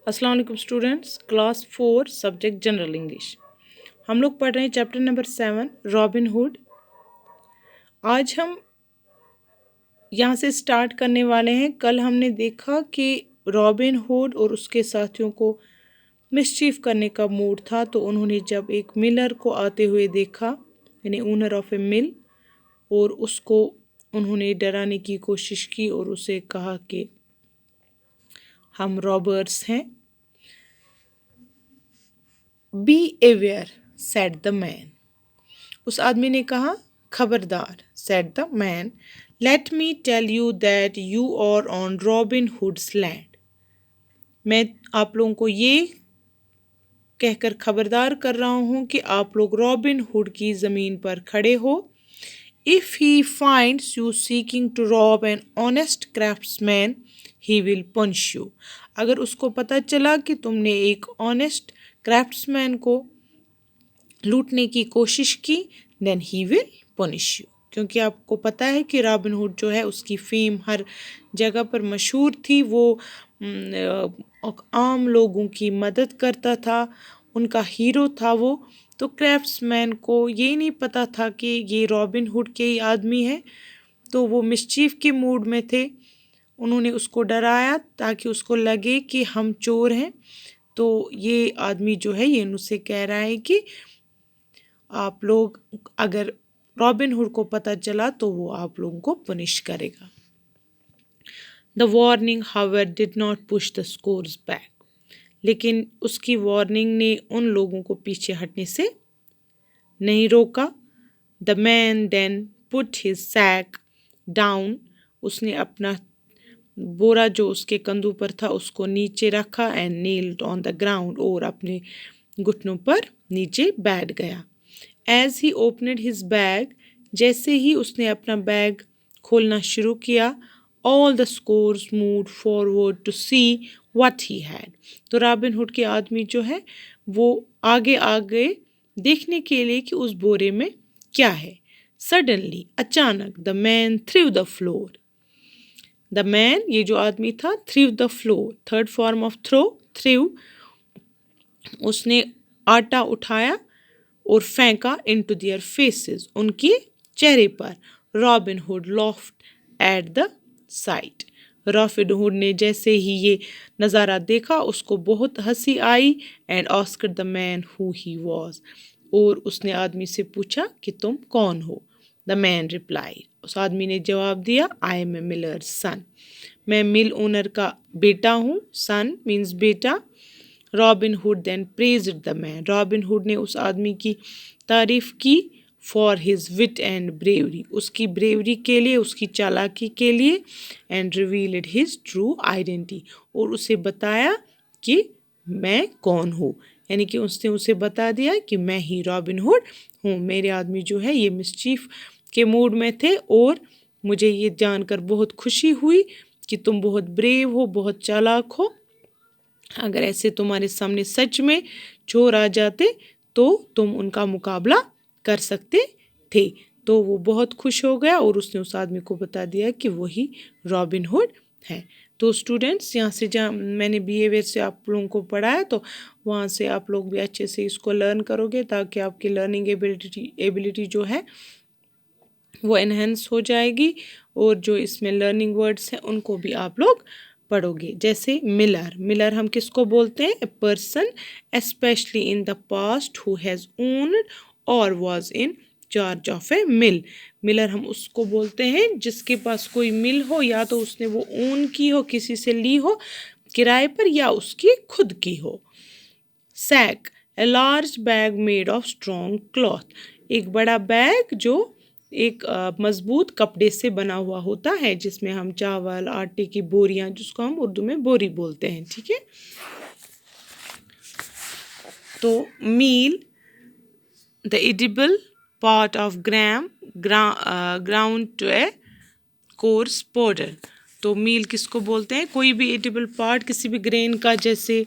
अस्सलाम वालेकुम students, class 4 subject general English. हम लोग पढ़ रहे हैं चैप्टर नंबर 7 रॉबिन हुड। आज हम यहाँ से स्टार्ट करने वाले हैं। कल हमने देखा कि रॉबिन हुड और उसके साथियों को मिसचीफ करने का मूड था, तो उन्होंने जब एक मिलर को आते हुए देखा, यानी ओनर ऑफ ए मिल, और उसको उन्होंने डराने की कोशिश की और उसे कहा कि हम रॉबर्स हैं। Be aware said the man. उस आदमी ने कहा खबरदार। Said the man, let me tell you that you are on Robin Hood's land. मैं आप लोगों को ये कहकर खबरदार कर रहा हूँ कि आप लोग रॉबिन हुड की ज़मीन पर खड़े हो। If he finds you seeking to rob an honest craftsman he will punish you. अगर उसको पता चला कि तुमने एक ऑनेस्ट क्राफ्ट्समैन को लूटने की कोशिश की, then he will punish you. क्योंकि आपको पता है कि रॉबिन हुड जो है उसकी फेम हर जगह पर मशहूर थी। वो आम लोगों की मदद करता था, उनका हीरो था वो। तो क्राफ्ट्समैन को ये नहीं पता था कि ये रॉबिन हुड के ही आदमी है, तो वो मिसचीफ के मूड में थे। उन्होंने उसको डराया ताकि उसको लगे कि हम चोर हैं। तो ये आदमी जो है ये उनसे कह रहा है कि आप लोग, अगर रॉबिन हुड को पता चला तो वो आप लोगों को पनिश करेगा। The warning however did not push the scores back. लेकिन उसकी वार्निंग ने उन लोगों को पीछे हटने से नहीं रोका। The man then put his sack down. उसने अपना बोरा जो उसके कंधों पर था उसको नीचे रखा and kneeled on the ground, और अपने घुटनों पर नीचे बैठ गया। As he opened his bag, जैसे ही उसने अपना बैग खोलना शुरू किया, all the scores move forward to see what he had. तो रॉबिन हुड के आदमी जो है वो आगे आ गए देखने के लिए कि उस बोरे में क्या है। सडनली, अचानक, the man threw the flour. The man, ये जो आदमी था, threw the flour, third form of throw, threw. उसने आटा उठाया और फेंका इनटू देयर फेसेस, उनके चेहरे पर। Robin Hood laughed at the sight. Robin Hood ने जैसे ही ये नज़ारा देखा उसको बहुत हंसी आई। And asked the man who he was. और उसने आदमी से पूछा कि तुम कौन हो। द मैन रिप्लाइड, उस आदमी ने जवाब दिया, आई एम ए मिलर सन। मैं मिल ओनर का बेटा हूँ। सन मीन्स बेटा। Robin Hood then praised the man. Robin Hood ने उस आदमी की तारीफ की for his wit and bravery, उसकी ब्रेवरी के लिए, उसकी चालाकी के लिए। And revealed his true identity, और उसे बताया कि मैं कौन हूँ, यानी कि उसने उसे बता दिया कि मैं ही रॉबिन हुड हूँ। मेरे आदमी जो है ये मिसचीफ के मूड में थे, और मुझे ये जानकर बहुत खुशी हुई कि तुम बहुत ब्रेव हो, बहुत चालाक हो। अगर ऐसे तुम्हारे सामने सच में चोर आ जाते तो तुम उनका मुकाबला कर सकते थे। तो वो बहुत खुश हो गया और उसने उस आदमी को बता दिया कि वही रॉबिन हुड है। तो स्टूडेंट्स, यहाँ से जहाँ मैंने बिहेवियर से आप लोगों को पढ़ाया, तो वहाँ से आप लोग भी अच्छे से इसको लर्न करोगे ताकि आपकी लर्निंग एबिलिटी जो है वो एनहेंस हो जाएगी। और जो इसमें लर्निंग वर्ड्स हैं उनको भी आप लोग पढ़ोगे। जैसे मिलर, मिलर हम किसको बोलते हैं? A person specially in the past who has owned और was in charge of a mill. Miller हम उसको बोलते हैं जिसके पास कोई मिल हो, या तो उसने वो ओन की हो, किसी से ली हो किराए पर, या उसकी खुद की हो। Sack, a large bag made of strong cloth. एक बड़ा बैग जो एक मजबूत कपड़े से बना हुआ होता है, जिसमें हम चावल, आटे की बोरियां, जिसको हम उर्दू में बोरी बोलते हैं, ठीक है। तो meal, the edible part of ground to a coarse powder. तो मील किसको बोलते हैं? कोई भी एडिबल पार्ट किसी भी ग्रेन का, जैसे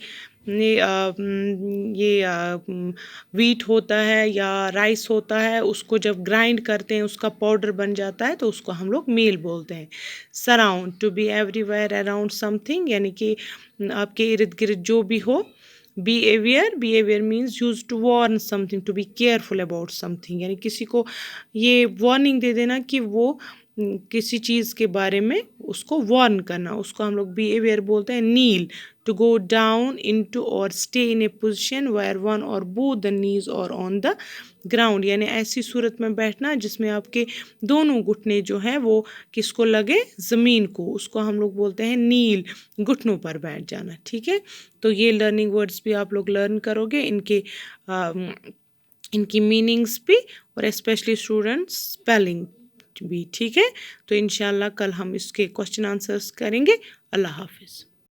वीट होता है या राइस होता है, उसको जब ग्राइंड करते हैं उसका पाउडर बन जाता है तो उसको हम लोग मील बोलते हैं। Surround, to be everywhere around something, यानी कि आपके इर्द गिर्द जो भी हो। Behaviour means use to warn something, to be careful about something, यानी किसी को ये वार्निंग दे देना कि वो किसी चीज़ के बारे में उसको वार्न करना, उसको हम लोग बिहेवियर बोलते हैं। Kneel, to go down into or stay in a position where one or both the knees are on the ground, यानी ऐसी सूरत में बैठना जिसमें आपके दोनों घुटने जो हैं वो किसको लगे, ज़मीन को, उसको हम लोग बोलते हैं नील, घुटनों पर बैठ जाना। ठीक है, तो ये लर्निंग वर्ड्स भी आप लोग लर्न करोगे, इनकी मीनिंग्स भी, और स्पेशली स्टूडेंट्स स्पेलिंग भी। ठीक है, तो इंशाल्लाह कल हम इसके क्वेश्चन आंसर्स करेंगे। अल्लाह हाफिज़।